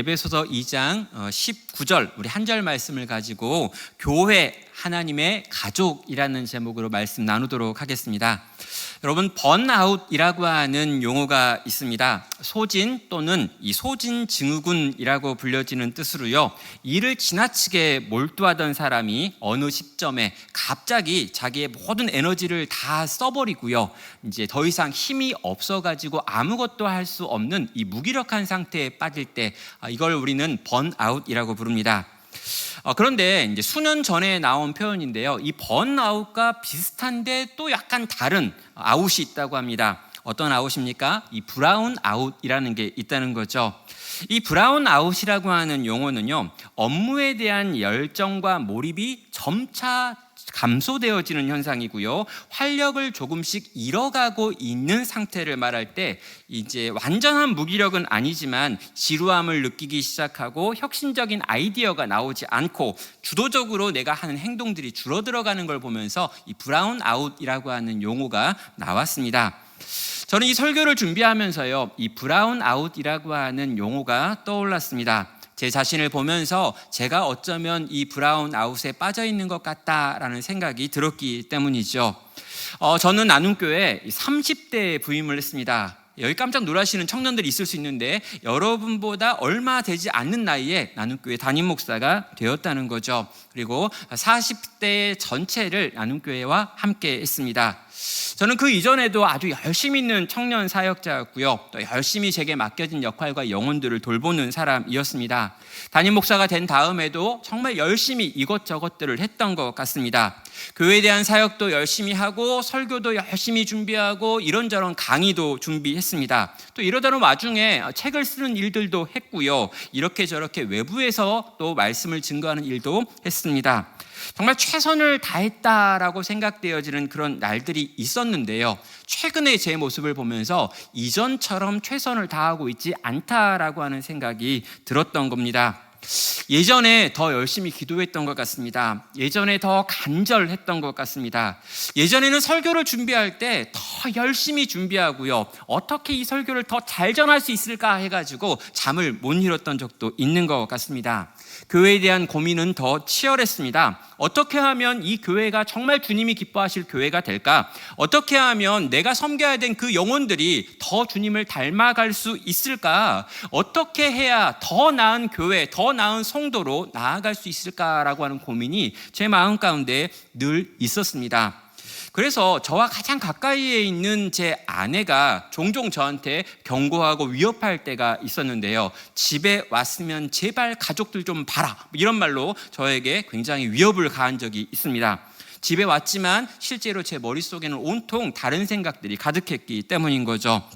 에베소서 2장 19절 우리 한 절 말씀을 가지고 교회 하나님의 가족이라는 제목으로 말씀 나누도록 하겠습니다. 여러분, 번아웃이라고 하는 용어가 있습니다. 소진 또는 이 소진 증후군이라고 불려지는 뜻으로요, 일을 지나치게 몰두하던 사람이 어느 시점에 갑자기 자기의 모든 에너지를 다 써버리고요, 이제 더 이상 힘이 없어가지고 아무것도 할 수 없는 이 무기력한 상태에 빠질 때, 이걸 우리는 번아웃이라고 부릅니다. 그런데 이제 수년 전에 나온 표현인데요, 이 번아웃과 비슷한데 또 약간 다른 아웃이 있다고 합니다. 어떤 아웃입니까? 이 브라운 아웃이라는 게 있다는 거죠. 이 브라운 아웃이라고 하는 용어는요, 업무에 대한 열정과 몰입이 점차 감소되어지는 현상이고요, 활력을 조금씩 잃어가고 있는 상태를 말할 때, 이제 완전한 무기력은 아니지만 지루함을 느끼기 시작하고 혁신적인 아이디어가 나오지 않고 주도적으로 내가 하는 행동들이 줄어들어가는 걸 보면서 이 브라운 아웃이라고 하는 용어가 나왔습니다. 저는 이 설교를 준비하면서요, 이 브라운 아웃이라고 하는 용어가 떠올랐습니다. 제 자신을 보면서 제가 어쩌면 이 브라운 아웃에 빠져 있는 것 같다라는 생각이 들었기 때문이죠. 저는 나눔교회에 30대에 부임을 했습니다. 여기 깜짝 놀라시는 청년들이 있을 수 있는데, 여러분보다 얼마 되지 않는 나이에 나눔교회 담임 목사가 되었다는 거죠. 그리고 40대 전체를 나눔교회와 함께 했습니다. 저는 그 이전에도 아주 열심히 있는 청년 사역자였고요, 또 열심히 제게 맡겨진 역할과 영혼들을 돌보는 사람이었습니다. 담임 목사가 된 다음에도 정말 열심히 이것저것들을 했던 것 같습니다. 교회에 대한 사역도 열심히 하고 설교도 열심히 준비하고 이런저런 강의도 준비했습니다. 또 이러다는 와중에 책을 쓰는 일들도 했고요, 이렇게 저렇게 외부에서 또 말씀을 증거하는 일도 했습니다. 정말 최선을 다했다라고 생각되어지는 그런 날들이 있었는데요, 최근에 제 모습을 보면서 이전처럼 최선을 다하고 있지 않다라고 하는 생각이 들었던 겁니다. 예전에 더 열심히 기도했던 것 같습니다. 예전에 더 간절했던 것 같습니다. 예전에는 설교를 준비할 때 더 열심히 준비하고요, 어떻게 이 설교를 더 잘 전할 수 있을까 해가지고 잠을 못 이뤘던 적도 있는 것 같습니다. 교회에 대한 고민은 더 치열했습니다. 어떻게 하면 이 교회가 정말 주님이 기뻐하실 교회가 될까? 어떻게 하면 내가 섬겨야 된 그 영혼들이 더 주님을 닮아갈 수 있을까? 어떻게 해야 더 나은 교회, 더 나은 성도로 나아갈 수 있을까라고 하는 고민이 제 마음 가운데 늘 있었습니다. 그래서 저와 가장 가까이에 있는 제 아내가 종종 저한테 경고하고 위협할 때가 있었는데요, 집에 왔으면 제발 가족들 좀 봐라, 이런 말로 저에게 굉장히 위협을 가한 적이 있습니다. 집에 왔지만 실제로 제 머릿속에는 온통 다른 생각들이 가득했기 때문인 거죠.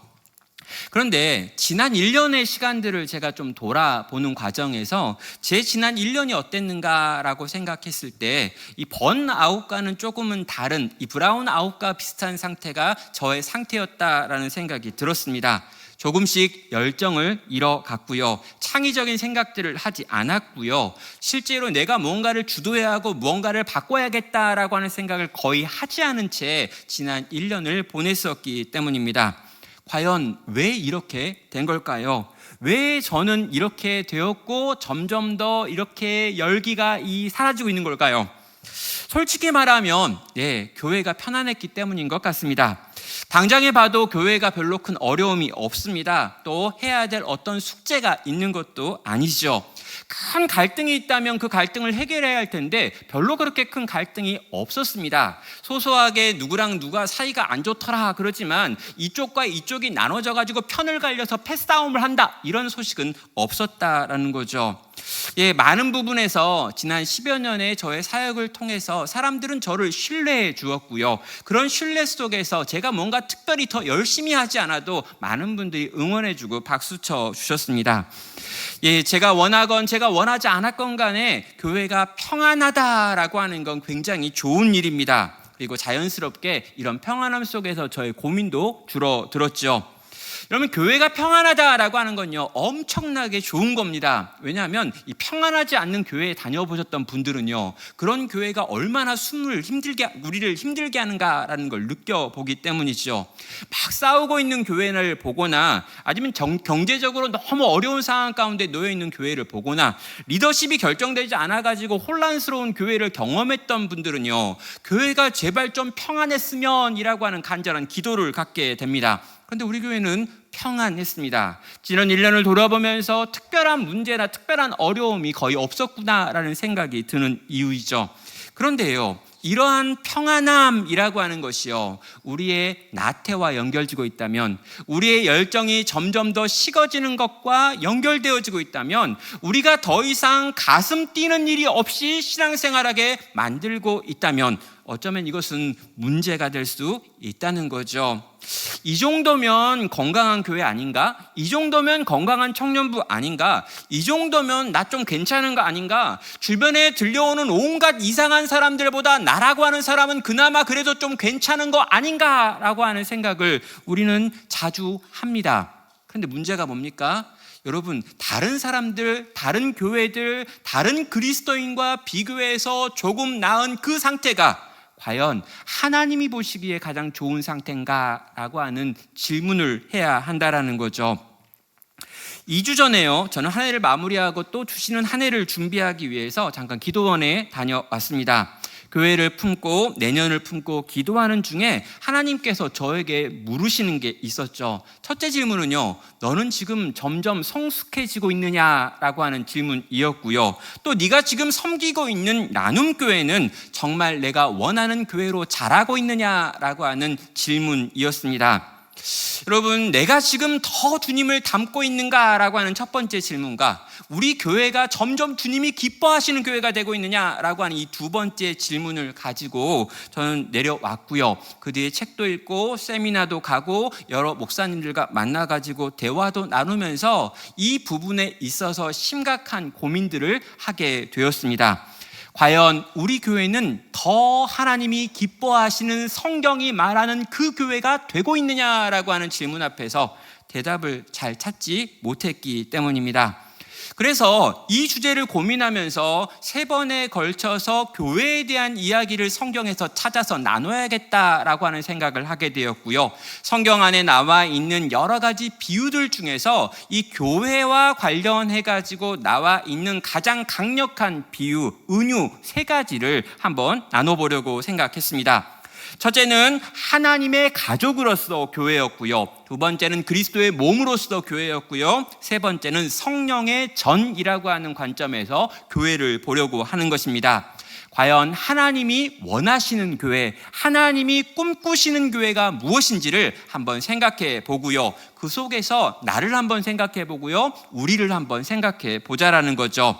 그런데 지난 1년의 시간들을 제가 좀 돌아보는 과정에서 제 지난 1년이 어땠는가라고 생각했을 때, 이 번아웃과는 조금은 다른 이 브라운 아웃과 비슷한 상태가 저의 상태였다라는 생각이 들었습니다. 조금씩 열정을 잃어갔고요, 창의적인 생각들을 하지 않았고요, 실제로 내가 무언가를 주도해야 하고 무언가를 바꿔야겠다라고 하는 생각을 거의 하지 않은 채 지난 1년을 보냈었기 때문입니다. 과연 왜 이렇게 된 걸까요? 왜 저는 이렇게 되었고 점점 더 이렇게 열기가 사라지고 있는 걸까요? 솔직히 말하면 교회가 편안했기 때문인 것 같습니다. 당장에 봐도 교회가 별로 큰 어려움이 없습니다. 또 해야 될 어떤 숙제가 있는 것도 아니죠. 큰 갈등이 있다면 그 갈등을 해결해야 할 텐데 별로 그렇게 큰 갈등이 없었습니다. 소소하게 누구랑 누가 사이가 안 좋더라 그러지만 이쪽과 이쪽이 나눠져 가지고 편을 갈려서 패싸움을 한다, 이런 소식은 없었다라는 거죠. 많은 부분에서 지난 10여 년의 저의 사역을 통해서 사람들은 저를 신뢰해 주었고요, 그런 신뢰 속에서 제가 뭔가 특별히 더 열심히 하지 않아도 많은 분들이 응원해 주고 박수 쳐 주셨습니다. 제가 원하건 제가 원하지 않았건 간에 교회가 평안하다라고 하는 건 굉장히 좋은 일입니다. 그리고 자연스럽게 이런 평안함 속에서 저의 고민도 줄어들었죠. 여러분, 교회가 평안하다라고 하는 건요, 엄청나게 좋은 겁니다. 왜냐하면 이 평안하지 않는 교회에 다녀보셨던 분들은요, 그런 교회가 얼마나 우리를 힘들게 하는가라는 걸 느껴보기 때문이죠. 막 싸우고 있는 교회를 보거나, 아니면 경제적으로 너무 어려운 상황 가운데 놓여 있는 교회를 보거나, 리더십이 결정되지 않아가지고 혼란스러운 교회를 경험했던 분들은요, 교회가 제발 좀 평안했으면이라고 하는 간절한 기도를 갖게 됩니다. 그런데 우리 교회는 평안했습니다. 지난 1년을 돌아보면서 특별한 문제나 특별한 어려움이 거의 없었구나라는 생각이 드는 이유이죠. 그런데요, 이러한 평안함이라고 하는 것이요, 우리의 나태와 연결지고 있다면, 우리의 열정이 점점 더 식어지는 것과 연결되어지고 있다면, 우리가 더 이상 가슴 뛰는 일이 없이 신앙생활하게 만들고 있다면, 어쩌면 이것은 문제가 될 수 있다는 거죠. 이 정도면 건강한 교회 아닌가? 이 정도면 건강한 청년부 아닌가? 이 정도면 나 좀 괜찮은 거 아닌가? 주변에 들려오는 온갖 이상한 사람들보다 나라고 하는 사람은 그나마 그래도 좀 괜찮은 거 아닌가? 라고 하는 생각을 우리는 자주 합니다. 그런데 문제가 뭡니까? 여러분, 다른 사람들, 다른 교회들, 다른 그리스도인과 비교해서 조금 나은 그 상태가 과연 하나님이 보시기에 가장 좋은 상태인가? 라고 하는 질문을 해야 한다라는 거죠. 2주 전에요, 저는 한 해를 마무리하고 또 주시는 한 해를 준비하기 위해서 잠깐 기도원에 다녀왔습니다. 교회를 품고 내년을 품고 기도하는 중에 하나님께서 저에게 물으시는 게 있었죠. 첫째 질문은요, 너는 지금 점점 성숙해지고 있느냐라고 하는 질문이었고요. 또 네가 지금 섬기고 있는 나눔교회는 정말 내가 원하는 교회로 자라고 있느냐라고 하는 질문이었습니다. 여러분, 내가 지금 더 주님을 닮고 있는가라고 하는 첫 번째 질문과 우리 교회가 점점 주님이 기뻐하시는 교회가 되고 있느냐라고 하는 이 두 번째 질문을 가지고 저는 내려왔고요. 그 뒤에 책도 읽고 세미나도 가고 여러 목사님들과 만나가지고 대화도 나누면서 이 부분에 있어서 심각한 고민들을 하게 되었습니다. 과연 우리 교회는 더 하나님이 기뻐하시는 성경이 말하는 그 교회가 되고 있느냐라고 하는 질문 앞에서 대답을 잘 찾지 못했기 때문입니다. 그래서 이 주제를 고민하면서 3번에 걸쳐서 교회에 대한 이야기를 성경에서 찾아서 나눠야겠다라고 하는 생각을 하게 되었고요. 성경 안에 나와 있는 여러 가지 비유들 중에서 이 교회와 관련해가지고 나와 있는 가장 강력한 비유, 은유 3가지를 한번 나눠보려고 생각했습니다. 첫째는 하나님의 가족으로서 교회였고요. 두 번째는 그리스도의 몸으로서 교회였고요. 세 번째는 성령의 전이라고 하는 관점에서 교회를 보려고 하는 것입니다. 과연 하나님이 원하시는 교회, 하나님이 꿈꾸시는 교회가 무엇인지를 한번 생각해 보고요. 그 속에서 나를 한번 생각해 보고요. 우리를 한번 생각해 보자라는 거죠.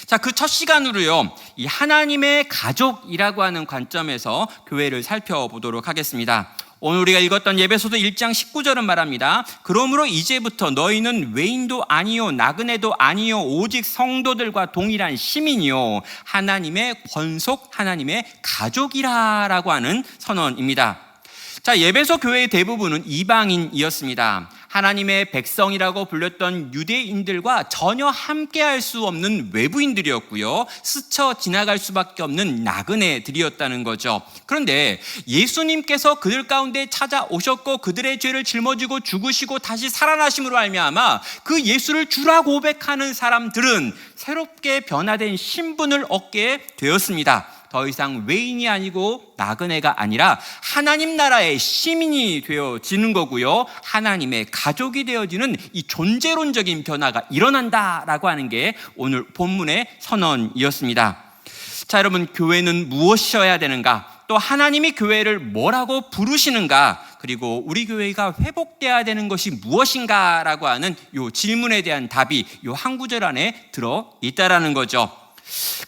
자, 그 첫 시간으로요, 이 하나님의 가족이라고 하는 관점에서 교회를 살펴보도록 하겠습니다. 오늘 우리가 읽었던 예배소서 1장 19절은 말합니다. 그러므로 이제부터 너희는 외인도 아니요 나그네도 아니요 오직 성도들과 동일한 시민이요 하나님의 권속 하나님의 가족이라 라고 하는 선언입니다. 자, 예배소 교회의 대부분은 이방인이었습니다. 하나님의 백성이라고 불렸던 유대인들과 전혀 함께할 수 없는 외부인들이었고요. 스쳐 지나갈 수밖에 없는 나그네들이었다는 거죠. 그런데 예수님께서 그들 가운데 찾아오셨고 그들의 죄를 짊어지고 죽으시고 다시 살아나심으로 말미암아 그 예수를 주라 고백하는 사람들은 새롭게 변화된 신분을 얻게 되었습니다. 더 이상 외인이 아니고 나그네가 아니라 하나님 나라의 시민이 되어지는 거고요. 하나님의 가족이 되어지는 이 존재론적인 변화가 일어난다라고 하는 게 오늘 본문의 선언이었습니다. 자, 여러분, 교회는 무엇이어야 되는가? 또 하나님이 교회를 뭐라고 부르시는가? 그리고 우리 교회가 회복돼야 되는 것이 무엇인가라고 하는 이 질문에 대한 답이 이 한 구절 안에 들어 있다라는 거죠.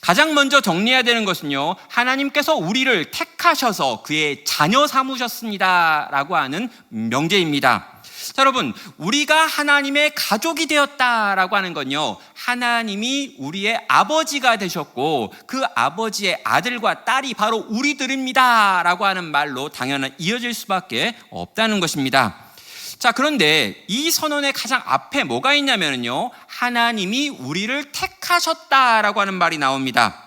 가장 먼저 정리해야 되는 것은요, 하나님께서 우리를 택하셔서 그의 자녀 삼으셨습니다 라고 하는 명제입니다. 자, 여러분, 우리가 하나님의 가족이 되었다라고 하는 건요, 하나님이 우리의 아버지가 되셨고 그 아버지의 아들과 딸이 바로 우리들입니다 라고 하는 말로 당연히 이어질 수밖에 없다는 것입니다. 자, 그런데 이 선언의 가장 앞에 뭐가 있냐면요, 하나님이 우리를 택하셨다라고 하는 말이 나옵니다.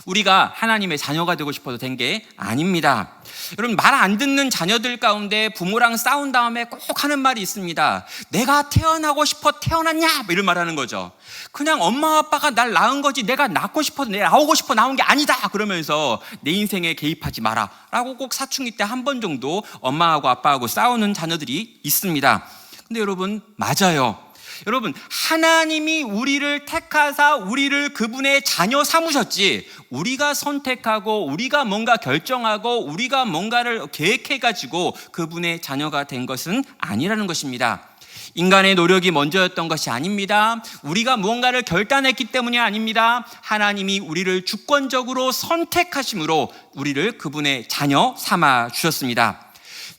우리가 하나님의 자녀가 되고 싶어서 된 게 아닙니다. 여러분, 말 안 듣는 자녀들 가운데 부모랑 싸운 다음에 꼭 하는 말이 있습니다. 내가 태어나고 싶어 태어났냐? 이런 말 하는 거죠. 그냥 엄마 아빠가 날 낳은 거지 내가 낳고 싶어서 내가 나오고 싶어 나온 게 아니다 그러면서 내 인생에 개입하지 마라 라고 꼭 사춘기 때 한 번 정도 엄마하고 아빠하고 싸우는 자녀들이 있습니다. 근데 여러분, 맞아요. 여러분, 하나님이 우리를 택하사 우리를 그분의 자녀 삼으셨지, 우리가 선택하고 우리가 뭔가 결정하고 우리가 뭔가를 계획해가지고 그분의 자녀가 된 것은 아니라는 것입니다. 인간의 노력이 먼저였던 것이 아닙니다. 우리가 무언가를 결단했기 때문이 아닙니다. 하나님이 우리를 주권적으로 선택하심으로 우리를 그분의 자녀 삼아 주셨습니다.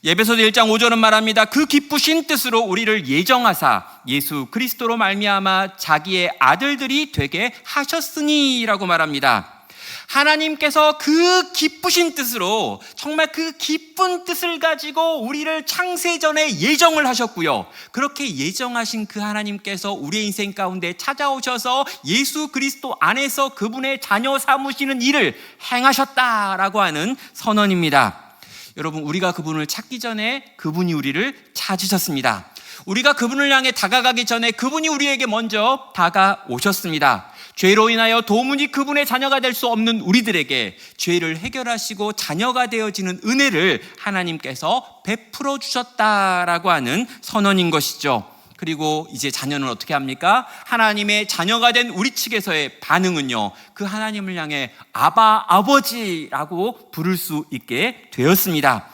에베소서 1장 5절은 말합니다. 그 기쁘신 뜻으로 우리를 예정하사 예수 그리스도로 말미암아 자기의 아들들이 되게 하셨으니라고 말합니다. 하나님께서 그 기쁘신 뜻으로, 정말 그 기쁜 뜻을 가지고 우리를 창세전에 예정을 하셨고요, 그렇게 예정하신 그 하나님께서 우리의 인생 가운데 찾아오셔서 예수 그리스도 안에서 그분의 자녀 삼으시는 일을 행하셨다라고 하는 선언입니다. 여러분, 우리가 그분을 찾기 전에 그분이 우리를 찾으셨습니다. 우리가 그분을 향해 다가가기 전에 그분이 우리에게 먼저 다가오셨습니다. 죄로 인하여 도무지 그분의 자녀가 될 수 없는 우리들에게 죄를 해결하시고 자녀가 되어지는 은혜를 하나님께서 베풀어 주셨다라고 하는 선언인 것이죠. 그리고 이제 자녀는 어떻게 합니까? 하나님의 자녀가 된 우리 측에서의 반응은요, 그 하나님을 향해 아바, 아버지라고 부를 수 있게 되었습니다.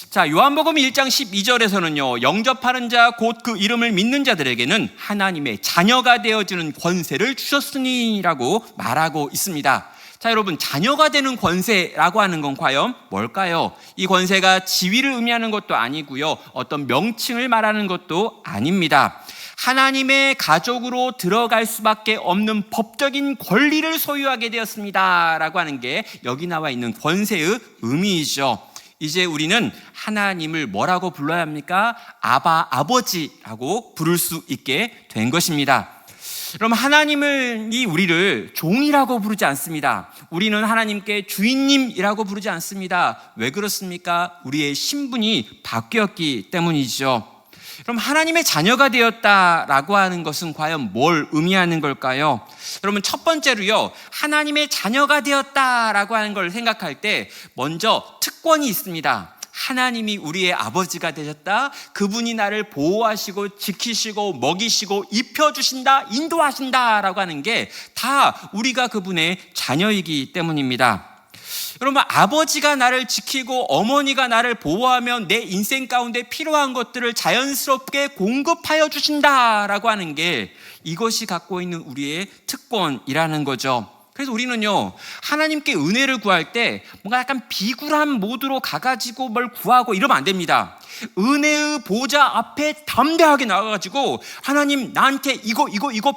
자, 요한복음 1장 12절에서는요, 영접하는 자 곧 그 이름을 믿는 자들에게는 하나님의 자녀가 되어지는 권세를 주셨으니라고 말하고 있습니다. 자, 여러분, 자녀가 되는 권세라고 하는 건 과연 뭘까요? 이 권세가 지위를 의미하는 것도 아니고요, 어떤 명칭을 말하는 것도 아닙니다. 하나님의 가족으로 들어갈 수밖에 없는 법적인 권리를 소유하게 되었습니다 라고 하는 게 여기 나와 있는 권세의 의미이죠. 이제 우리는 하나님을 뭐라고 불러야 합니까? 아바, 아버지라고 부를 수 있게 된 것입니다. 여러분, 하나님이 우리를 종이라고 부르지 않습니다. 우리는 하나님께 주인님이라고 부르지 않습니다. 왜 그렇습니까? 우리의 신분이 바뀌었기 때문이죠. 그럼 하나님의 자녀가 되었다라고 하는 것은 과연 뭘 의미하는 걸까요? 여러분, 첫 번째로요, 하나님의 자녀가 되었다라고 하는 걸 생각할 때 먼저 특권이 있습니다. 하나님이 우리의 아버지가 되셨다. 그분이 나를 보호하시고 지키시고 먹이시고 입혀주신다, 인도하신다라고 하는 게 다 우리가 그분의 자녀이기 때문입니다. 여러분, 아버지가 나를 지키고 어머니가 나를 보호하면 내 인생 가운데 필요한 것들을 자연스럽게 공급하여 주신다라고 하는 게 이것이 갖고 있는 우리의 특권이라는 거죠. 그래서 우리는요, 하나님께 은혜를 구할 때 뭔가 약간 비굴한 모드로 가가지고 뭘 구하고 이러면 안 됩니다. 은혜의 보좌 앞에 담대하게 나가가지고 하나님, 나한테 이거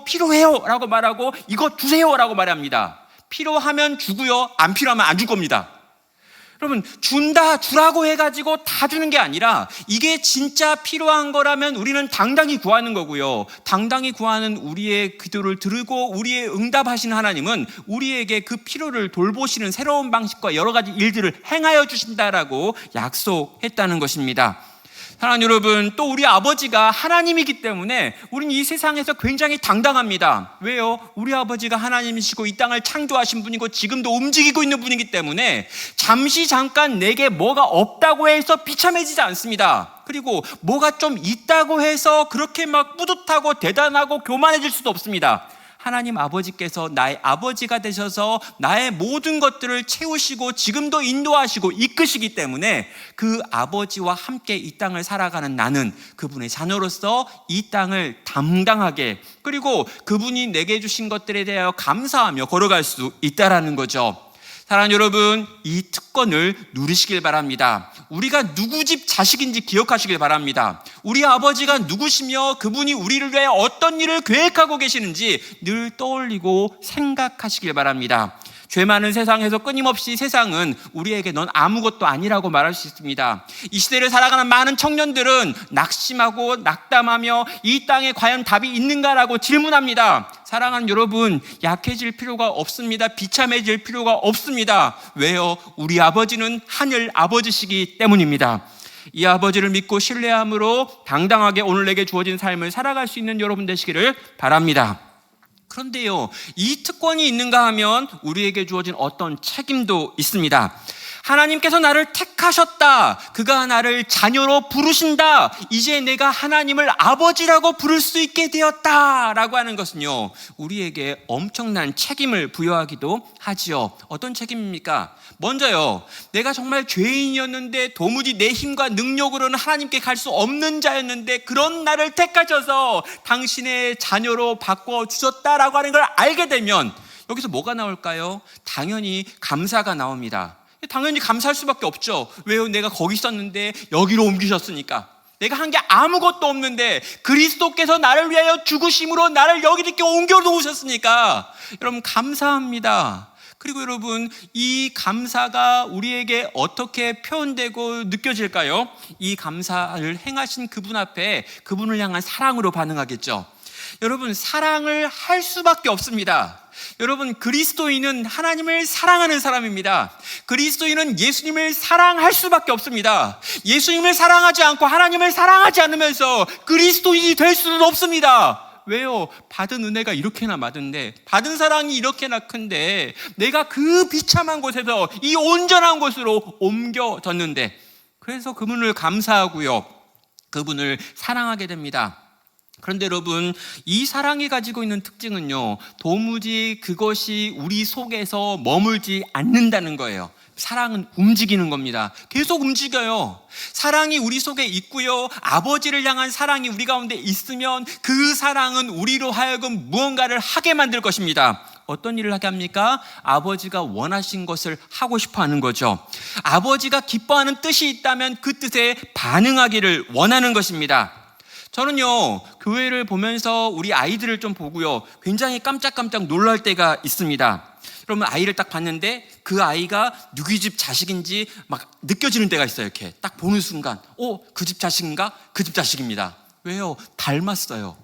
필요해요 라고 말하고 이거 주세요 라고 말합니다. 필요하면 주고요, 안 필요하면 안 줄 겁니다. 여러분, 주라고 해가지고 다 주는 게 아니라 이게 진짜 필요한 거라면 우리는 당당히 구하는 거고요, 당당히 구하는 우리의 기도를 들으고 우리의 응답하시는 하나님은 우리에게 그 필요를 돌보시는 새로운 방식과 여러 가지 일들을 행하여 주신다라고 약속했다는 것입니다. 사랑하는 여러분, 또 우리 아버지가 하나님이기 때문에 우리는 이 세상에서 굉장히 당당합니다. 왜요? 우리 아버지가 하나님이시고 이 땅을 창조하신 분이고 지금도 움직이고 있는 분이기 때문에 잠깐 내게 뭐가 없다고 해서 비참해지지 않습니다. 그리고 뭐가 좀 있다고 해서 그렇게 막 뿌듯하고 대단하고 교만해질 수도 없습니다. 하나님 아버지께서 나의 아버지가 되셔서 나의 모든 것들을 채우시고 지금도 인도하시고 이끄시기 때문에 그 아버지와 함께 이 땅을 살아가는 나는 그분의 자녀로서 이 땅을 담당하게, 그리고 그분이 내게 주신 것들에 대하여 감사하며 걸어갈 수 있다라는 거죠. 사랑하는 여러분, 이 특권을 누리시길 바랍니다. 우리가 누구 집 자식인지 기억하시길 바랍니다. 우리 아버지가 누구시며 그분이 우리를 위해 어떤 일을 계획하고 계시는지 늘 떠올리고 생각하시길 바랍니다. 죄 많은 세상에서 끊임없이 세상은 우리에게 넌 아무것도 아니라고 말할 수 있습니다. 이 시대를 살아가는 많은 청년들은 낙심하고 낙담하며 이 땅에 과연 답이 있는가라고 질문합니다. 사랑하는 여러분, 약해질 필요가 없습니다. 비참해질 필요가 없습니다. 왜요? 우리 아버지는 하늘 아버지시기 때문입니다. 이 아버지를 믿고 신뢰함으로 당당하게 오늘 내게 주어진 삶을 살아갈 수 있는 여러분 되시기를 바랍니다. 그런데요, 이 특권이 있는가 하면 우리에게 주어진 어떤 책임도 있습니다. 하나님께서 나를 택하셨다. 그가 나를 자녀로 부르신다. 이제 내가 하나님을 아버지라고 부를 수 있게 되었다 라고 하는 것은요, 우리에게 엄청난 책임을 부여하기도 하지요. 어떤 책임입니까? 먼저요, 내가 정말 죄인이었는데 도무지 내 힘과 능력으로는 하나님께 갈 수 없는 자였는데 그런 나를 택하셔서 당신의 자녀로 바꿔주셨다라고 하는 걸 알게 되면 여기서 뭐가 나올까요? 당연히 감사가 나옵니다. 당연히 감사할 수밖에 없죠. 왜요? 내가 거기 있었는데 여기로 옮기셨으니까. 내가 한 게 아무것도 없는데 그리스도께서 나를 위하여 죽으심으로 나를 여기 이렇게 옮겨 놓으셨으니까 여러분 감사합니다. 그리고 여러분, 이 감사가 우리에게 어떻게 표현되고 느껴질까요? 이 감사를 행하신 그분 앞에 그분을 향한 사랑으로 반응하겠죠. 여러분, 사랑을 할 수밖에 없습니다. 여러분, 그리스도인은 하나님을 사랑하는 사람입니다. 그리스도인은 예수님을 사랑할 수밖에 없습니다. 예수님을 사랑하지 않고 하나님을 사랑하지 않으면서 그리스도인이 될 수는 없습니다. 왜요? 받은 은혜가 이렇게나 많은데, 받은 사랑이 이렇게나 큰데 내가 그 비참한 곳에서 이 온전한 곳으로 옮겨졌는데, 그래서 그분을 감사하고요, 그분을 사랑하게 됩니다. 그런데 여러분, 이 사랑이 가지고 있는 특징은요, 도무지 그것이 우리 속에서 머물지 않는다는 거예요. 사랑은 움직이는 겁니다. 계속 움직여요. 사랑이 우리 속에 있고요, 아버지를 향한 사랑이 우리 가운데 있으면 그 사랑은 우리로 하여금 무언가를 하게 만들 것입니다. 어떤 일을 하게 합니까? 아버지가 원하신 것을 하고 싶어 하는 거죠. 아버지가 기뻐하는 뜻이 있다면 그 뜻에 반응하기를 원하는 것입니다. 저는요, 교회를 보면서 우리 아이들을 좀 보고요, 굉장히 깜짝깜짝 놀랄 때가 있습니다. 그러면 아이를 딱 봤는데 그 아이가 누구 집 자식인지 막 느껴지는 때가 있어요. 이렇게 딱 보는 순간, 그 집 자식인가? 그 집 자식입니다. 왜요? 닮았어요.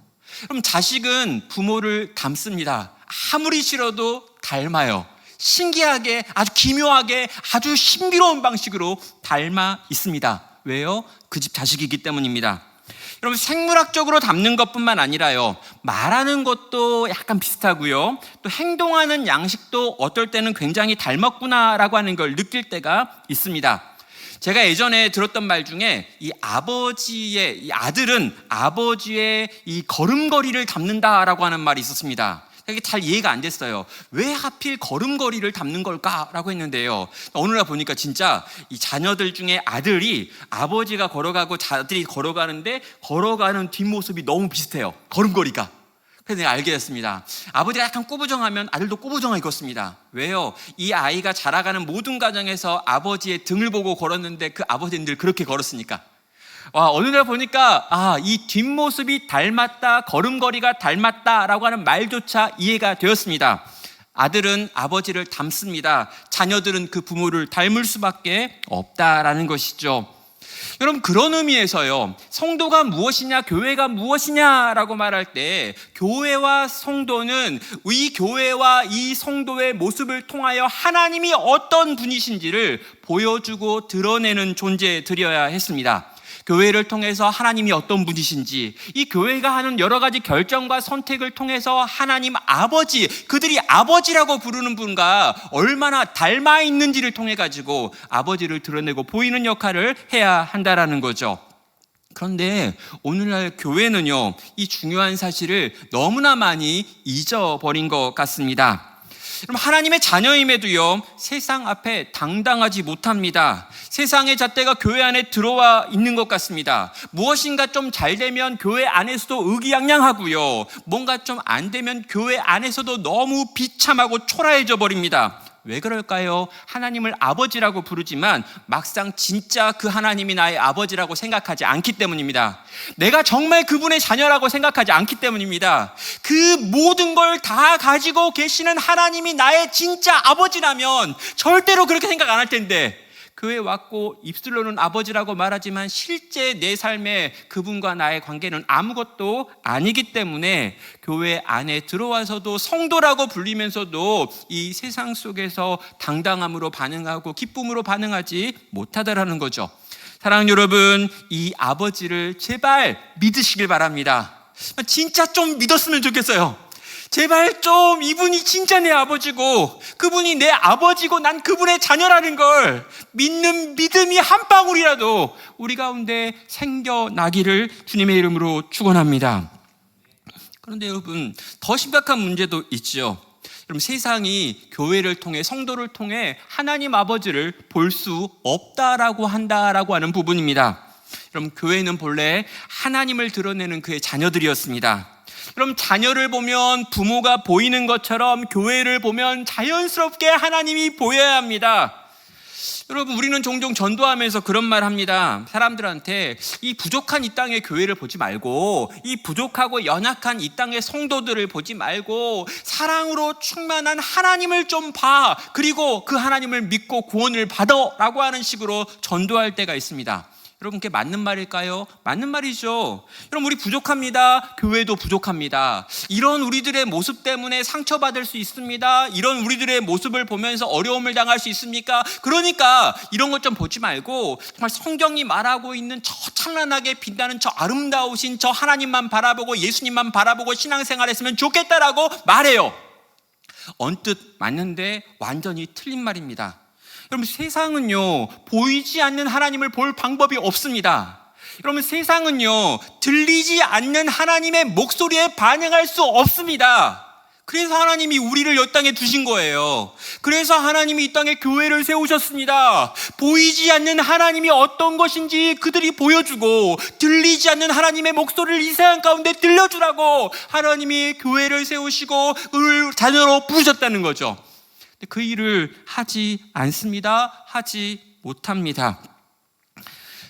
그럼 자식은 부모를 닮습니다. 아무리 싫어도 닮아요. 신기하게, 아주 기묘하게, 아주 신비로운 방식으로 닮아 있습니다. 왜요? 그 집 자식이기 때문입니다. 여러분, 생물학적으로 닮는 것뿐만 아니라요, 말하는 것도 약간 비슷하고요, 또 행동하는 양식도 어떨 때는 굉장히 닮았구나라고 하는 걸 느낄 때가 있습니다. 제가 예전에 들었던 말 중에 이 아들은 아버지의 이 걸음걸이를 닮는다라고 하는 말이 있었습니다. 이게 잘 이해가 안 됐어요. 왜 하필 걸음걸이를 닮는 걸까라고 했는데요, 어느 날 보니까 진짜 이 자녀들 중에 아들이 아버지가 걸어가고 자들이 걸어가는데 걸어가는 뒷모습이 너무 비슷해요. 걸음걸이가. 그래서 내가 알게 됐습니다. 아버지가 약간 꾸부정하면 아들도 꾸부정하게 걷습니다. 왜요? 이 아이가 자라가는 모든 과정에서 아버지의 등을 보고 걸었는데 그 아버지는 늘 그렇게 걸었으니까. 어느 날 보니까 이 뒷모습이 닮았다, 걸음걸이가 닮았다라고 하는 말조차 이해가 되었습니다. 아들은 아버지를 닮습니다. 자녀들은 그 부모를 닮을 수밖에 없다라는 것이죠. 여러분, 그런 의미에서요, 성도가 무엇이냐, 교회가 무엇이냐라고 말할 때 교회와 성도는 이 교회와 이 성도의 모습을 통하여 하나님이 어떤 분이신지를 보여주고 드러내는 존재들이어야 했습니다. 교회를 통해서 하나님이 어떤 분이신지, 이 교회가 하는 여러 가지 결정과 선택을 통해서 하나님 아버지, 그들이 아버지라고 부르는 분과 얼마나 닮아 있는지를 통해 가지고 아버지를 드러내고 보이는 역할을 해야 한다라는 거죠. 그런데 오늘날 교회는요, 이 중요한 사실을 너무나 많이 잊어버린 것 같습니다. 그럼 하나님의 자녀임에도요, 세상 앞에 당당하지 못합니다. 세상의 잣대가 교회 안에 들어와 있는 것 같습니다. 무엇인가 좀 잘 되면 교회 안에서도 의기양양하고요, 뭔가 좀 안 되면 교회 안에서도 너무 비참하고 초라해져 버립니다. 왜 그럴까요? 하나님을 아버지라고 부르지만 막상 진짜 그 하나님이 나의 아버지라고 생각하지 않기 때문입니다. 내가 정말 그분의 자녀라고 생각하지 않기 때문입니다. 그 모든 걸 다 가지고 계시는 하나님이 나의 진짜 아버지라면 절대로 그렇게 생각 안 할 텐데, 교회 왔고 입술로는 아버지라고 말하지만 실제 내 삶에 그분과 나의 관계는 아무것도 아니기 때문에 교회 안에 들어와서도 성도라고 불리면서도 이 세상 속에서 당당함으로 반응하고 기쁨으로 반응하지 못하다라는 거죠. 사랑하는 여러분, 이 아버지를 제발 믿으시길 바랍니다. 진짜 좀 믿었으면 좋겠어요. 제발 좀 이분이 진짜 내 아버지고 그분이 내 아버지고 난 그분의 자녀라는 걸 믿는 믿음이 한 방울이라도 우리 가운데 생겨나기를 주님의 이름으로 축원합니다. 그런데 여러분, 더 심각한 문제도 있죠. 여러분, 세상이 교회를 통해, 성도를 통해 하나님 아버지를 볼 수 없다라고 한다라고 하는 부분입니다. 여러분, 교회는 본래 하나님을 드러내는 그의 자녀들이었습니다. 그럼 자녀를 보면 부모가 보이는 것처럼 교회를 보면 자연스럽게 하나님이 보여야 합니다. 여러분, 우리는 종종 전도하면서 그런 말 합니다. 사람들한테 이 부족한 이 땅의 교회를 보지 말고, 이 부족하고 연약한 이 땅의 성도들을 보지 말고 사랑으로 충만한 하나님을 좀 봐. 그리고 그 하나님을 믿고 구원을 받아 라고 하는 식으로 전도할 때가 있습니다. 여러분, 그게 맞는 말일까요? 맞는 말이죠. 여러분, 우리 부족합니다. 교회도 부족합니다. 이런 우리들의 모습 때문에 상처받을 수 있습니다. 이런 우리들의 모습을 보면서 어려움을 당할 수 있습니까? 그러니까 이런 것 좀 보지 말고 정말 성경이 말하고 있는 저 찬란하게 빛나는 저 아름다우신 저 하나님만 바라보고 예수님만 바라보고 신앙생활했으면 좋겠다라고 말해요. 언뜻 맞는데 완전히 틀린 말입니다. 여러분, 세상은요, 보이지 않는 하나님을 볼 방법이 없습니다. 여러분, 세상은요, 들리지 않는 하나님의 목소리에 반응할 수 없습니다. 그래서 하나님이 우리를 이 땅에 두신 거예요. 그래서 하나님이 이 땅에 교회를 세우셨습니다. 보이지 않는 하나님이 어떤 것인지 그들이 보여주고, 들리지 않는 하나님의 목소리를 이 세상 가운데 들려주라고 하나님이 교회를 세우시고 그를 자녀로 부르셨다는 거죠. 그 일을 하지 않습니다. 하지 못합니다.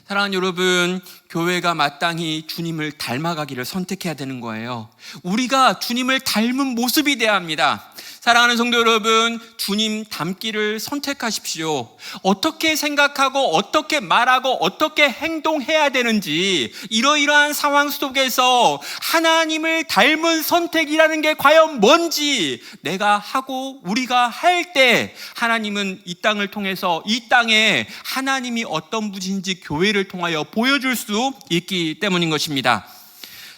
사랑하는 여러분, 교회가 마땅히 주님을 닮아가기를 선택해야 되는 거예요. 우리가 주님을 닮은 모습이 돼야 합니다. 사랑하는 성도 여러분, 주님 닮기를 선택하십시오. 어떻게 생각하고 어떻게 말하고 어떻게 행동해야 되는지, 이러이러한 상황 속에서 하나님을 닮은 선택이라는 게 과연 뭔지 내가 하고 우리가 할 때 하나님은 이 땅을 통해서 이 땅에 하나님이 어떤 분인지 교회를 통하여 보여줄 수 있기 때문인 것입니다.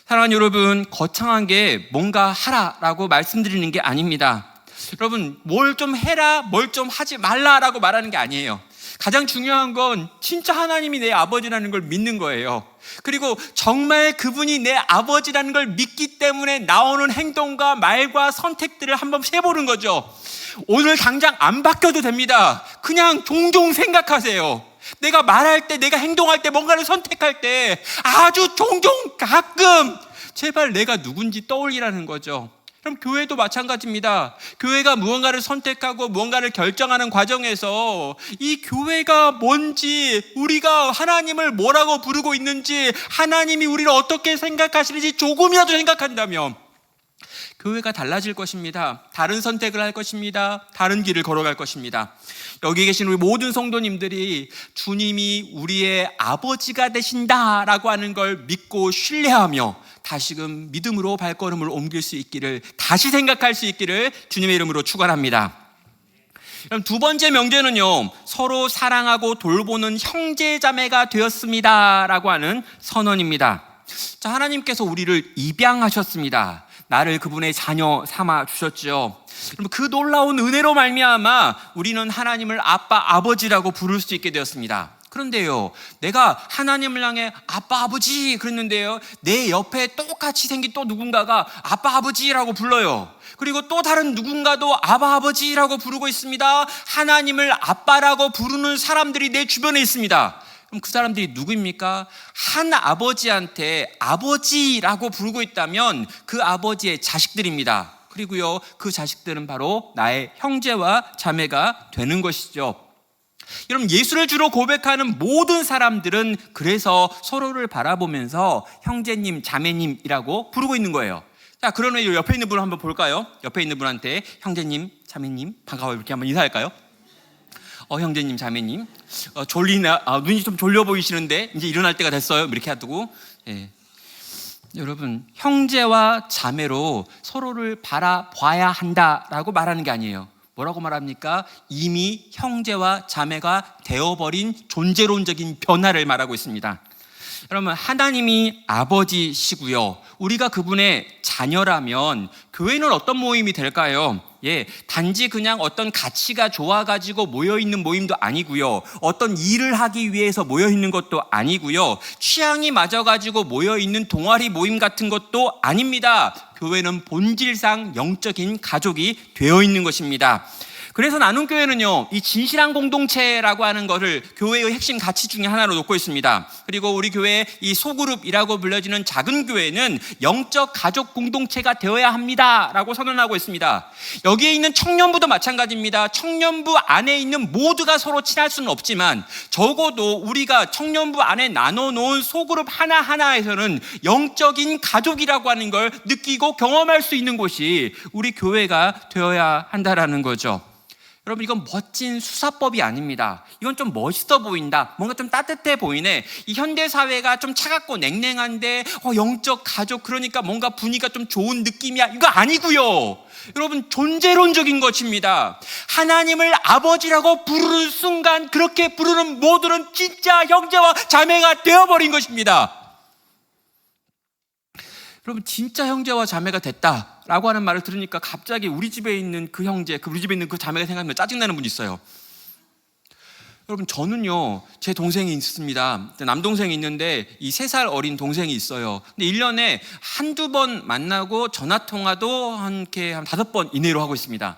사랑하는 여러분, 거창한 게 뭔가 하라라고 말씀드리는 게 아닙니다. 여러분, 뭘 좀 해라, 뭘 좀 하지 말라라고 말하는 게 아니에요. 가장 중요한 건 진짜 하나님이 내 아버지라는 걸 믿는 거예요. 그리고 정말 그분이 내 아버지라는 걸 믿기 때문에 나오는 행동과 말과 선택들을 한번 해보는 거죠. 오늘 당장 안 바뀌어도 됩니다. 그냥 종종 생각하세요. 내가 말할 때, 내가 행동할 때, 뭔가를 선택할 때 아주 종종 가끔 제발 내가 누군지 떠올리라는 거죠. 그럼 교회도 마찬가지입니다. 교회가 무언가를 선택하고 무언가를 결정하는 과정에서 이 교회가 뭔지, 우리가 하나님을 뭐라고 부르고 있는지, 하나님이 우리를 어떻게 생각하시는지 조금이라도 생각한다면 교회가 달라질 것입니다. 다른 선택을 할 것입니다. 다른 길을 걸어갈 것입니다. 여기 계신 우리 모든 성도님들이 주님이 우리의 아버지가 되신다라고 하는 걸 믿고 신뢰하며 다시금 믿음으로 발걸음을 옮길 수 있기를, 다시 생각할 수 있기를 주님의 이름으로 축원합니다. 그럼 두 번째 명제는요, 서로 사랑하고 돌보는 형제자매가 되었습니다라고 하는 선언입니다. 자, 하나님께서 우리를 입양하셨습니다. 나를 그분의 자녀 삼아 주셨죠. 여러분, 그 놀라운 은혜로 말미암아 우리는 하나님을 아빠, 아버지라고 부를 수 있게 되었습니다. 그런데요, 내가 하나님을 향해 아빠, 아버지 그랬는데요, 내 옆에 똑같이 생긴 또 누군가가 아빠, 아버지라고 불러요. 그리고 또 다른 누군가도 아바, 아버지라고 부르고 있습니다. 하나님을 아빠라고 부르는 사람들이 내 주변에 있습니다. 그럼 그 사람들이 누구입니까? 한 아버지한테 아버지라고 부르고 있다면 그 아버지의 자식들입니다. 그리고요, 그 자식들은 바로 나의 형제와 자매가 되는 것이죠. 여러분, 예수를 주로 고백하는 모든 사람들은 그래서 서로를 바라보면서 형제님, 자매님이라고 부르고 있는 거예요. 자, 그러면 옆에 있는 분을 한번 볼까요? 옆에 있는 분한테 형제님, 자매님, 반가워요, 이렇게 한번 인사할까요? 형제님, 자매님, 눈이 좀 졸려 보이시는데 이제 일어날 때가 됐어요, 이렇게 하고. 예. 여러분, 형제와 자매로 서로를 바라봐야 한다라고 말하는 게 아니에요. 뭐라고 말합니까? 이미 형제와 자매가 되어버린 존재론적인 변화를 말하고 있습니다. 여러분, 하나님이 아버지시고요, 우리가 그분의 자녀라면 교회는 어떤 모임이 될까요? 단지 그냥 어떤 가치가 좋아가지고 모여있는 모임도 아니고요, 어떤 일을 하기 위해서 모여있는 것도 아니고요, 취향이 맞아가지고 모여있는 동아리 모임 같은 것도 아닙니다. 교회는 본질상 영적인 가족이 되어 있는 것입니다. 그래서 나눔교회는요, 이 진실한 공동체라고 하는 것을 교회의 핵심 가치 중에 하나로 놓고 있습니다. 그리고 우리 교회의 이 소그룹이라고 불려지는 작은 교회는 영적 가족 공동체가 되어야 합니다라고 선언하고 있습니다. 여기에 있는 청년부도 마찬가지입니다. 청년부 안에 있는 모두가 서로 친할 수는 없지만 적어도 우리가 청년부 안에 나눠놓은 소그룹 하나하나에서는 영적인 가족이라고 하는 걸 느끼고 경험할 수 있는 곳이 우리 교회가 되어야 한다라는 거죠. 여러분, 이건 멋진 수사법이 아닙니다. 이건 좀 멋있어 보인다, 뭔가 좀 따뜻해 보이네, 이 현대사회가 좀 차갑고 냉랭한데 영적 가족, 그러니까 뭔가 분위기가 좀 좋은 느낌이야, 이거 아니고요. 여러분, 존재론적인 것입니다. 하나님을 아버지라고 부르는 순간 그렇게 부르는 모두는 진짜 형제와 자매가 되어버린 것입니다. 여러분, 진짜 형제와 자매가 됐다라고 하는 말을 들으니까 갑자기 우리 집에 있는 그 형제, 우리 집에 있는 그 자매가 생각나면 짜증나는 분이 있어요. 여러분, 저는요, 제 동생이 있습니다. 남동생이 있는데 이 3살 어린 동생이 있어요. 근데 1년에 한두 번 만나고 전화통화도 한 5번 이내로 하고 있습니다.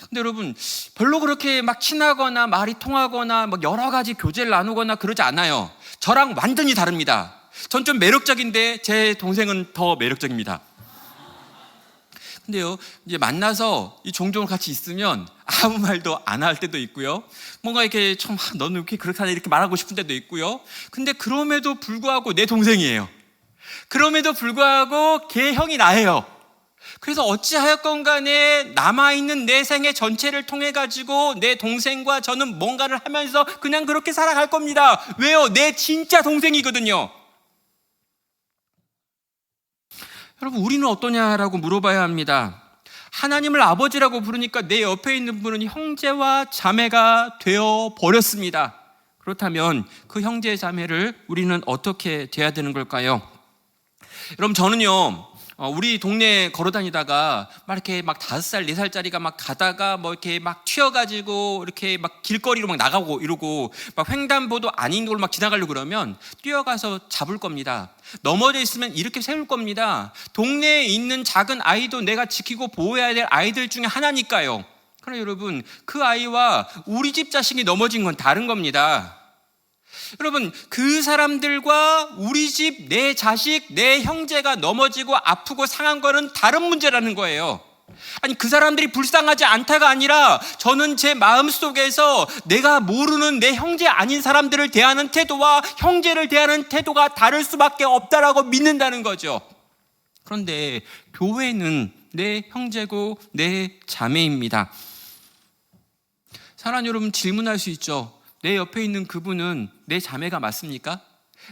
근데 여러분, 별로 그렇게 막 친하거나 말이 통하거나 막 여러 가지 교제를 나누거나 그러지 않아요. 저랑 완전히 다릅니다. 전 좀 매력적인데 제 동생은 더 매력적입니다. 근데요, 이제 만나서 종종 같이 있으면 아무 말도 안 할 때도 있고요, 뭔가 이렇게 좀 너는 이렇게 그렇게 하냐 이렇게 말하고 싶은 때도 있고요. 근데 그럼에도 불구하고 내 동생이에요. 그럼에도 불구하고 걔 형이 나예요. 그래서 어찌하였건 간에 남아있는 내 생애 전체를 통해 가지고 내 동생과 저는 뭔가를 하면서 그냥 그렇게 살아갈 겁니다. 왜요? 내 진짜 동생이거든요. 여러분, 우리는 어떠냐라고 물어봐야 합니다. 하나님을 아버지라고 부르니까 내 옆에 있는 분은 형제와 자매가 되어 버렸습니다. 그렇다면 그 형제 자매를 우리는 어떻게 돼야 되는 걸까요? 여러분, 저는요, 우리 동네에 걸어 다니다가 막 이렇게 막 5살, 4살짜리가 막 가다가 뭐 이렇게 막 튀어가지고 이렇게 막 길거리로 막 나가고 이러고 막 횡단보도 아닌 걸 막 지나가려고 그러면 뛰어가서 잡을 겁니다. 넘어져 있으면 이렇게 세울 겁니다. 동네에 있는 작은 아이도 내가 지키고 보호해야 될 아이들 중에 하나니까요. 그러나 여러분, 그 아이와 우리 집 자식이 넘어진 건 다른 겁니다. 여러분, 그 사람들과 우리 집, 내 자식, 내 형제가 넘어지고 아프고 상한 거는 다른 문제라는 거예요. 아니, 그 사람들이 불쌍하지 않다가 아니라 저는 제 마음속에서 내가 모르는 내 형제 아닌 사람들을 대하는 태도와 형제를 대하는 태도가 다를 수밖에 없다라고 믿는다는 거죠. 그런데 교회는 내 형제고 내 자매입니다. 사랑하는 여러분, 질문할 수 있죠. 내 옆에 있는 그분은 내 자매가 맞습니까?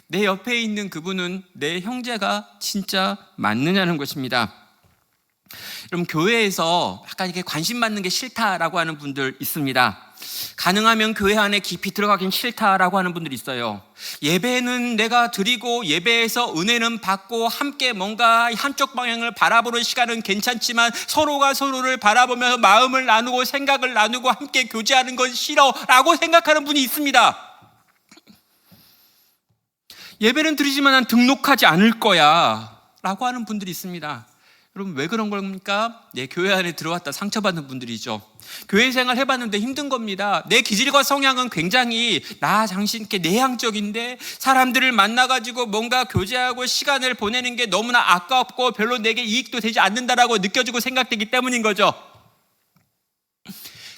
내 옆에 있는 그분은 내 형제가 진짜 맞느냐는 것입니다. 여러분, 교회에서 약간 이렇게 관심 받는 게 싫다라고 하는 분들 있습니다. 가능하면 교회 안에 깊이 들어가긴 싫다라고 하는 분들이 있어요. 예배는 내가 드리고 예배에서 은혜는 받고 함께 뭔가 한쪽 방향을 바라보는 시간은 괜찮지만 서로가 서로를 바라보면서 마음을 나누고 생각을 나누고 함께 교제하는 건 싫어라고 생각하는 분이 있습니다. 예배는 드리지만 난 등록하지 않을 거야 라고 하는 분들이 있습니다. 여러분 왜 그런 겁니까? 교회 안에 들어왔다 상처받는 분들이죠. 교회 생활 해봤는데 힘든 겁니다. 내 기질과 성향은 굉장히 나 자신께 내향적인데 사람들을 만나가지고 뭔가 교제하고 시간을 보내는 게 너무나 아깝고 별로 내게 이익도 되지 않는다라고 느껴지고 생각되기 때문인 거죠.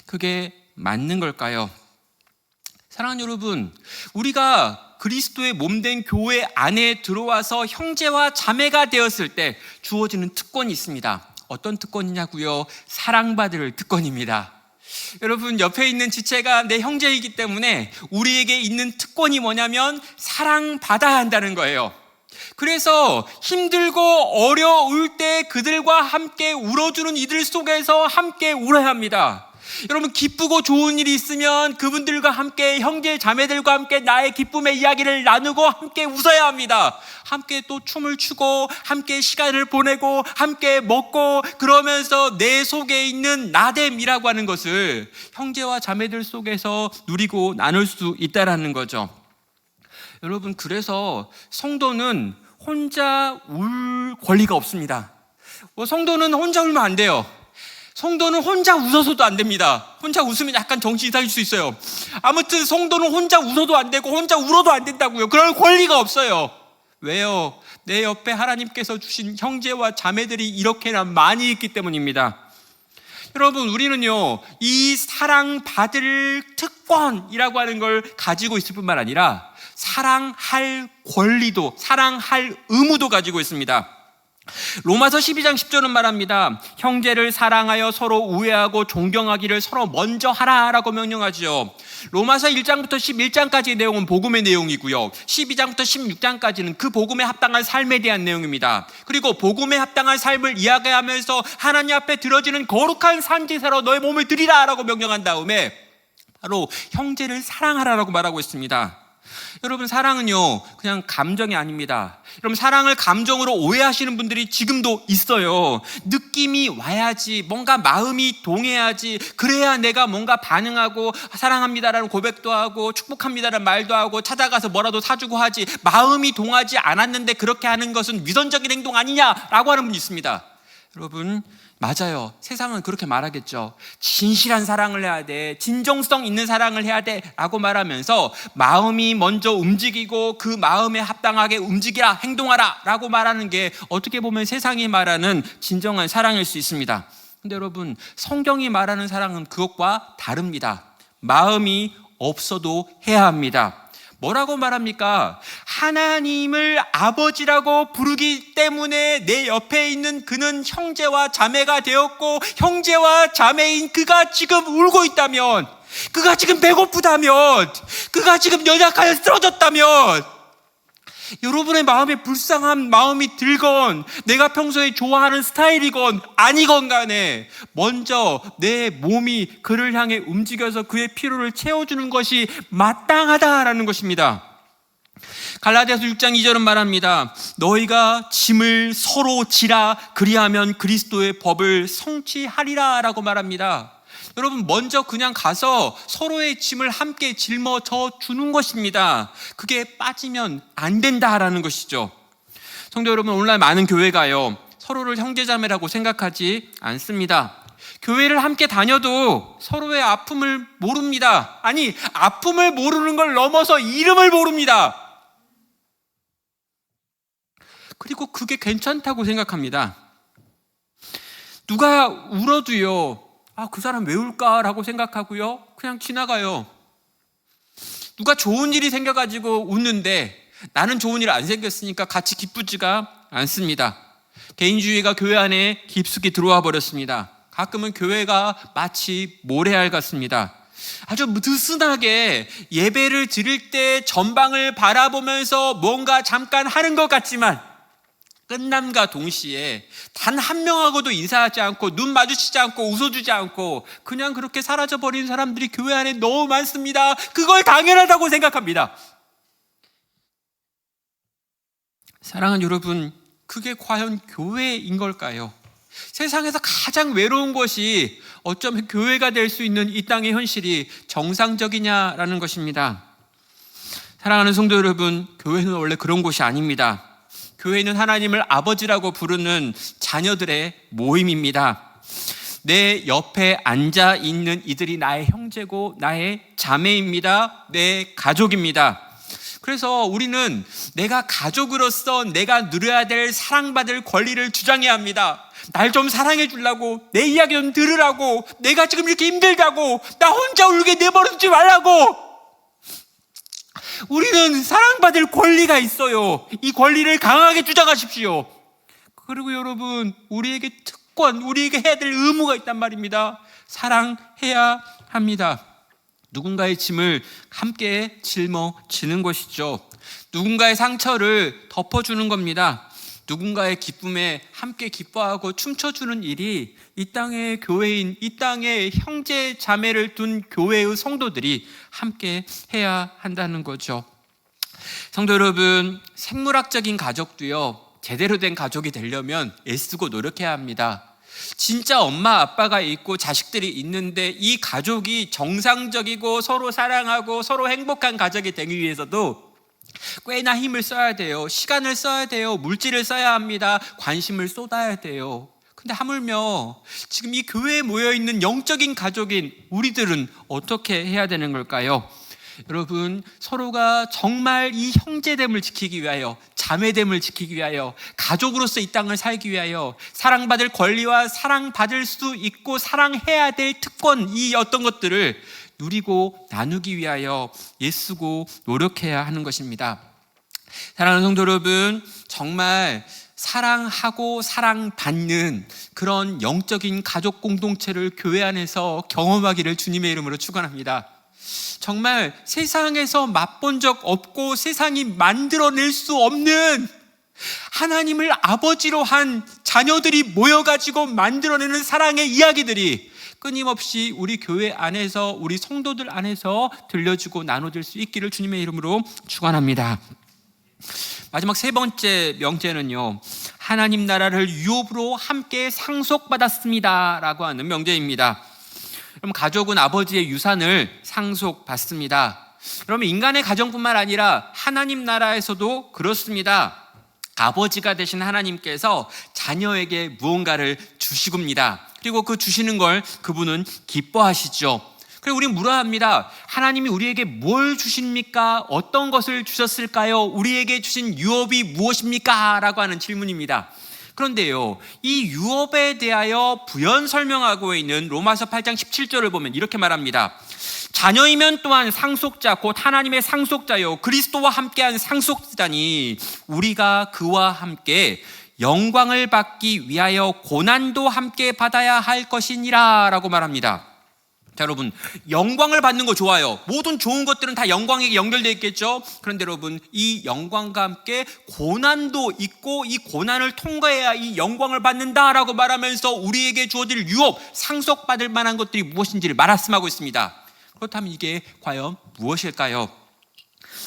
그게 맞는 걸까요? 사랑하는 여러분, 우리가 그리스도의 몸된 교회 안에 들어와서 형제와 자매가 되었을 때 주어지는 특권이 있습니다. 어떤 특권이냐고요? 사랑받을 특권입니다. 여러분, 옆에 있는 지체가 내 형제이기 때문에 우리에게 있는 특권이 뭐냐면 사랑받아야 한다는 거예요. 그래서 힘들고 어려울 때 그들과 함께 울어주는 이들 속에서 함께 울어야 합니다. 여러분, 기쁘고 좋은 일이 있으면 그분들과 함께, 형제 자매들과 함께 나의 기쁨의 이야기를 나누고 함께 웃어야 합니다. 함께 또 춤을 추고 함께 시간을 보내고 함께 먹고, 그러면서 내 속에 있는 나됨이라고 하는 것을 형제와 자매들 속에서 누리고 나눌 수 있다라는 거죠. 여러분, 그래서 성도는 혼자 울 권리가 없습니다. 성도는 혼자 울면 안 돼요. 성도는 혼자 웃어서도 안 됩니다. 혼자 웃으면 약간 정신이 이상할 수 있어요. 아무튼 성도는 혼자 웃어도 안 되고 혼자 울어도 안 된다고요. 그럴 권리가 없어요. 왜요? 내 옆에 하나님께서 주신 형제와 자매들이 이렇게나 많이 있기 때문입니다. 여러분, 우리는요, 이 사랑받을 특권이라고 하는 걸 가지고 있을 뿐만 아니라 사랑할 권리도, 사랑할 의무도 가지고 있습니다. 로마서 12장 10절은 말합니다. 형제를 사랑하여 서로 우애하고 존경하기를 서로 먼저 하라라고 명령하죠. 로마서 1장부터 11장까지의 내용은 복음의 내용이고요, 12장부터 16장까지는 그 복음에 합당한 삶에 대한 내용입니다. 그리고 복음에 합당한 삶을 이야기하면서 하나님 앞에 드려지는 거룩한 산제사로 너의 몸을 드리라 라고 명령한 다음에 바로 형제를 사랑하라라고 말하고 있습니다. 여러분, 사랑은요 그냥 감정이 아닙니다. 여러분, 사랑을 감정으로 오해하시는 분들이 지금도 있어요. 느낌이 와야지, 뭔가 마음이 동해야지, 그래야 내가 뭔가 반응하고 사랑합니다라는 고백도 하고 축복합니다라는 말도 하고 찾아가서 뭐라도 사주고 하지, 마음이 동하지 않았는데 그렇게 하는 것은 위선적인 행동 아니냐라고 하는 분이 있습니다. 여러분, 맞아요. 세상은 그렇게 말하겠죠. 진실한 사랑을 해야 돼, 진정성 있는 사랑을 해야 돼 라고 말하면서 마음이 먼저 움직이고 그 마음에 합당하게 움직이라, 행동하라 라고 말하는 게 어떻게 보면 세상이 말하는 진정한 사랑일 수 있습니다. 근데 여러분, 성경이 말하는 사랑은 그것과 다릅니다. 마음이 없어도 해야 합니다. 뭐라고 말합니까? 하나님을 아버지라고 부르기 때문에 내 옆에 있는 그는 형제와 자매가 되었고, 형제와 자매인 그가 지금 울고 있다면, 그가 지금 배고프다면, 그가 지금 연약하여 쓰러졌다면, 여러분의 마음에 불쌍한 마음이 들건 내가 평소에 좋아하는 스타일이건 아니건 간에 먼저 내 몸이 그를 향해 움직여서 그의 피로를 채워주는 것이 마땅하다라는 것입니다. 갈라디아서 6장 2절은 말합니다. 너희가 짐을 서로 지라, 그리하면 그리스도의 법을 성취하리라 라고 말합니다. 여러분, 먼저 그냥 가서 서로의 짐을 함께 짊어져 주는 것입니다. 그게 빠지면 안 된다라는 것이죠. 성도 여러분, 오늘날 많은 교회가요 서로를 형제자매라고 생각하지 않습니다. 교회를 함께 다녀도 서로의 아픔을 모릅니다. 아니, 아픔을 모르는 걸 넘어서 이름을 모릅니다. 그리고 그게 괜찮다고 생각합니다. 누가 울어도요, 그 사람 왜 울까라고 생각하고요, 그냥 지나가요. 누가 좋은 일이 생겨가지고 웃는데 나는 좋은 일 안 생겼으니까 같이 기쁘지가 않습니다. 개인주의가 교회 안에 깊숙이 들어와 버렸습니다. 가끔은 교회가 마치 모래알 같습니다. 아주 느슨하게 예배를 드릴 때 전방을 바라보면서 뭔가 잠깐 하는 것 같지만 끝남과 동시에 단 한 명하고도 인사하지 않고 눈 마주치지 않고 웃어주지 않고 그냥 그렇게 사라져버리는 사람들이 교회 안에 너무 많습니다. 그걸 당연하다고 생각합니다. 사랑하는 여러분, 그게 과연 교회인 걸까요? 세상에서 가장 외로운 것이 어쩌면 교회가 될 수 있는 이 땅의 현실이 정상적이냐라는 것입니다. 사랑하는 성도 여러분, 교회는 원래 그런 곳이 아닙니다. 교회는 하나님을 아버지라고 부르는 자녀들의 모임입니다. 내 옆에 앉아 있는 이들이 나의 형제고 나의 자매입니다. 내 가족입니다. 그래서 우리는 내가 가족으로서 내가 누려야 될 사랑받을 권리를 주장해야 합니다. 날 좀 사랑해 주려고, 내 이야기 좀 들으라고, 내가 지금 이렇게 힘들다고, 나 혼자 울게 내버려두지 말라고. 우리는 사랑받을 권리가 있어요. 이 권리를 강하게 주장하십시오. 그리고 여러분, 우리에게 특권, 우리에게 해야 될 의무가 있단 말입니다. 사랑해야 합니다. 누군가의 짐을 함께 짊어지는 것이죠. 누군가의 상처를 덮어주는 겁니다. 누군가의 기쁨에 함께 기뻐하고 춤춰주는 일이 이 땅의 교회인, 이 땅의 형제 자매를 둔 교회의 성도들이 함께 해야 한다는 거죠. 성도 여러분, 생물학적인 가족도요, 제대로 된 가족이 되려면 애쓰고 노력해야 합니다. 진짜 엄마 아빠가 있고 자식들이 있는데 이 가족이 정상적이고 서로 사랑하고 서로 행복한 가족이 되기 위해서도 꽤나 힘을 써야 돼요. 시간을 써야 돼요. 물질을 써야 합니다. 관심을 쏟아야 돼요. 근데 하물며 지금 이 교회에 모여있는 영적인 가족인 우리들은 어떻게 해야 되는 걸까요? 여러분, 서로가 정말 이 형제됨을 지키기 위하여, 자매됨을 지키기 위하여, 가족으로서 이 땅을 살기 위하여 사랑받을 권리와 사랑받을 수 있고 사랑해야 될 특권, 이 어떤 것들을 누리고 나누기 위하여 애쓰고 노력해야 하는 것입니다. 사랑하는 성도 여러분, 정말 사랑하고 사랑받는 그런 영적인 가족 공동체를 교회 안에서 경험하기를 주님의 이름으로 축원합니다. 정말 세상에서 맛본 적 없고 세상이 만들어낼 수 없는 하나님을 아버지로 한 자녀들이 모여가지고 만들어내는 사랑의 이야기들이 끊임없이 우리 교회 안에서, 우리 성도들 안에서 들려주고 나눠질 수 있기를 주님의 이름으로 축원합니다. 마지막 세 번째 명제는요, 하나님 나라를 유업으로 함께 상속받았습니다 라고 하는 명제입니다. 그럼 가족은 아버지의 유산을 상속받습니다. 그러면 인간의 가정뿐만 아니라 하나님 나라에서도 그렇습니다. 아버지가 되신 하나님께서 자녀에게 무언가를 주시고입니다. 그리고 그 주시는 걸 그분은 기뻐하시죠. 그리고 우리는 물어야 합니다. 하나님이 우리에게 뭘 주십니까? 어떤 것을 주셨을까요? 우리에게 주신 유업이 무엇입니까? 라고 하는 질문입니다. 그런데요, 이 유업에 대하여 부연 설명하고 있는 로마서 8장 17절을 보면 이렇게 말합니다. 자녀이면 또한 상속자, 곧 하나님의 상속자요, 그리스도와 함께한 상속자니 우리가 그와 함께 영광을 받기 위하여 고난도 함께 받아야 할 것이니라 라고 말합니다. 자, 여러분, 영광을 받는 거 좋아요. 모든 좋은 것들은 다 영광에게 연결되어 있겠죠. 그런데 여러분, 이 영광과 함께 고난도 있고 이 고난을 통과해야 이 영광을 받는다라고 말하면서 우리에게 주어질 유업, 상속받을 만한 것들이 무엇인지를 말씀하고 있습니다. 그렇다면 이게 과연 무엇일까요?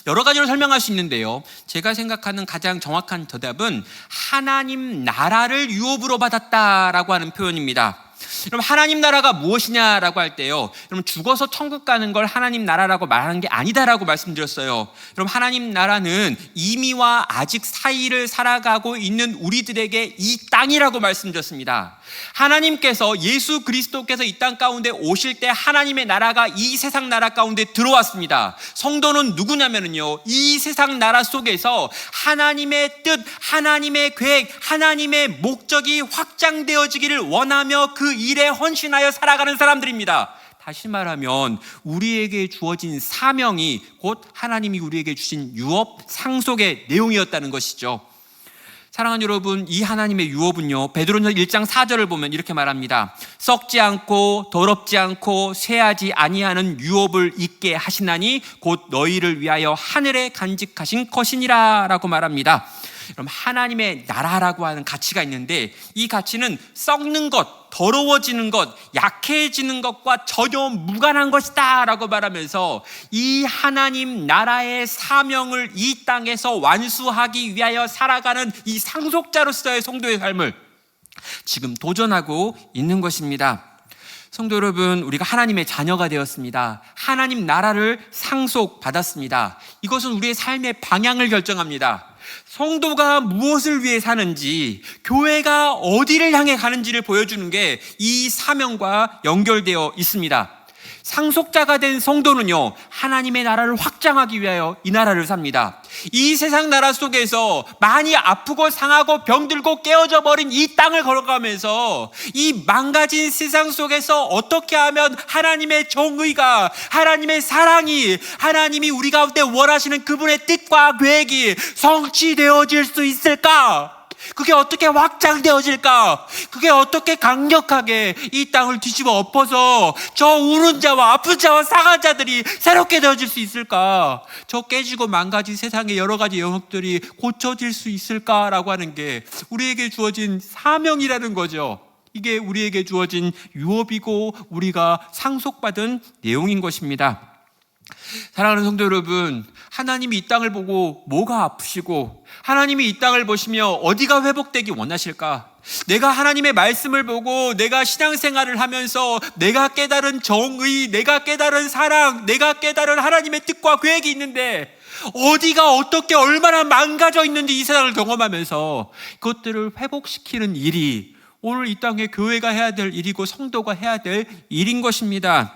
여러 가지로 설명할 수 있는데요, 제가 생각하는 가장 정확한 대답은 하나님 나라를 유업으로 받았다라고 하는 표현입니다. 그럼 하나님 나라가 무엇이냐라고 할 때요, 여러분, 죽어서 천국 가는 걸 하나님 나라라고 말하는 게 아니다라고 말씀드렸어요. 그럼 하나님 나라는 이미와 아직 사이를 살아가고 있는 우리들에게 이 땅이라고 말씀드렸습니다. 하나님께서, 예수 그리스도께서 이 땅 가운데 오실 때 하나님의 나라가 이 세상 나라 가운데 들어왔습니다. 성도는 누구냐면요, 이 세상 나라 속에서 하나님의 뜻, 하나님의 계획, 하나님의 목적이 확장되어지기를 원하며 그 일에 헌신하여 살아가는 사람들입니다. 다시 말하면 우리에게 주어진 사명이 곧 하나님이 우리에게 주신 유업, 상속의 내용이었다는 것이죠. 사랑하는 여러분, 이 하나님의 유업은요, 베드로전서 1장 4절을 보면 이렇게 말합니다. 썩지 않고 더럽지 않고 쇠하지 아니하는 유업을 있게 하시나니 곧 너희를 위하여 하늘에 간직하신 것이니라 라고 말합니다. 그럼 하나님의 나라라고 하는 가치가 있는데 이 가치는 썩는 것, 더러워지는 것, 약해지는 것과 전혀 무관한 것이다 라고 말하면서 이 하나님 나라의 사명을 이 땅에서 완수하기 위하여 살아가는 이 상속자로서의 성도의 삶을 지금 도전하고 있는 것입니다. 성도 여러분, 우리가 하나님의 자녀가 되었습니다. 하나님 나라를 상속받았습니다. 이것은 우리의 삶의 방향을 결정합니다. 성도가 무엇을 위해 사는지, 교회가 어디를 향해 가는지를 보여주는 게 이 사명과 연결되어 있습니다. 상속자가 된 성도는요, 하나님의 나라를 확장하기 위하여 이 나라를 삽니다. 이 세상 나라 속에서 많이 아프고 상하고 병들고 깨어져 버린 이 땅을 걸어가면서 이 망가진 세상 속에서 어떻게 하면 하나님의 정의가, 하나님의 사랑이, 하나님이 우리 가운데 원하시는 그분의 뜻과 계획이 성취되어질 수 있을까? 그게 어떻게 확장되어질까? 그게 어떻게 강력하게 이 땅을 뒤집어 엎어서 저 우는 자와 아픈 자와 상한 자들이 새롭게 되어질 수 있을까? 저 깨지고 망가진 세상의 여러 가지 영역들이 고쳐질 수 있을까라고 하는 게 우리에게 주어진 사명이라는 거죠. 이게 우리에게 주어진 유업이고 우리가 상속받은 내용인 것입니다. 사랑하는 성도 여러분, 하나님이 이 땅을 보고 뭐가 아프시고 하나님이 이 땅을 보시며 어디가 회복되기 원하실까? 내가 하나님의 말씀을 보고 내가 신앙생활을 하면서 내가 깨달은 정의, 내가 깨달은 사랑, 내가 깨달은 하나님의 뜻과 계획이 있는데 어디가 어떻게 얼마나 망가져 있는지 이 세상을 경험하면서 그것들을 회복시키는 일이 오늘 이 땅에 교회가 해야 될 일이고 성도가 해야 될 일인 것입니다.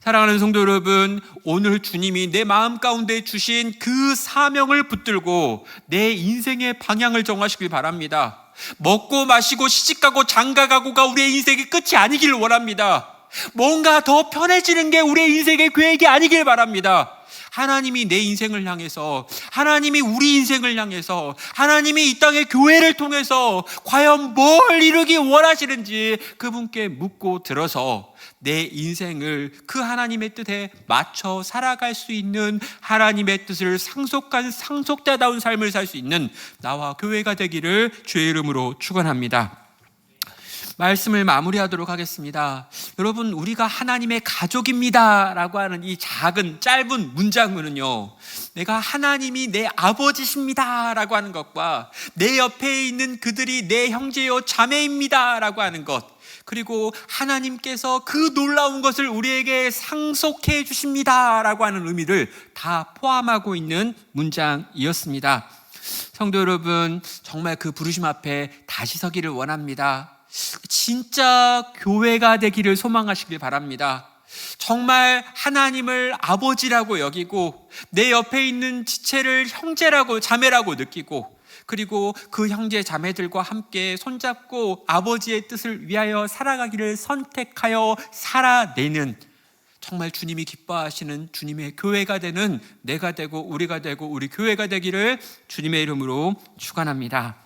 사랑하는 성도 여러분, 오늘 주님이 내 마음 가운데 주신 그 사명을 붙들고 내 인생의 방향을 정하시길 바랍니다. 먹고 마시고 시집가고 장가가고가 우리의 인생의 끝이 아니길 원합니다. 뭔가 더 편해지는 게 우리의 인생의 계획이 아니길 바랍니다. 하나님이 내 인생을 향해서, 하나님이 우리 인생을 향해서, 하나님이 이 땅의 교회를 통해서 과연 뭘 이루기 원하시는지 그분께 묻고 들어서 내 인생을 그 하나님의 뜻에 맞춰 살아갈 수 있는, 하나님의 뜻을 상속한 상속자다운 삶을 살 수 있는 나와 교회가 되기를 주의 이름으로 축원합니다. 말씀을 마무리하도록 하겠습니다. 여러분, 우리가 하나님의 가족입니다 라고 하는 이 작은 짧은 문장으로는요, 내가 하나님이 내 아버지십니다 라고 하는 것과 내 옆에 있는 그들이 내 형제요 자매입니다 라고 하는 것, 그리고 하나님께서 그 놀라운 것을 우리에게 상속해 주십니다 라고 하는 의미를 다 포함하고 있는 문장이었습니다. 성도 여러분, 정말 그 부르심 앞에 다시 서기를 원합니다. 진짜 교회가 되기를 소망하시길 바랍니다. 정말 하나님을 아버지라고 여기고 내 옆에 있는 지체를 형제라고 자매라고 느끼고, 그리고 그 형제 자매들과 함께 손잡고 아버지의 뜻을 위하여 살아가기를 선택하여 살아내는, 정말 주님이 기뻐하시는 주님의 교회가 되는 내가 되고 우리가 되고 우리 교회가 되기를 주님의 이름으로 축원합니다.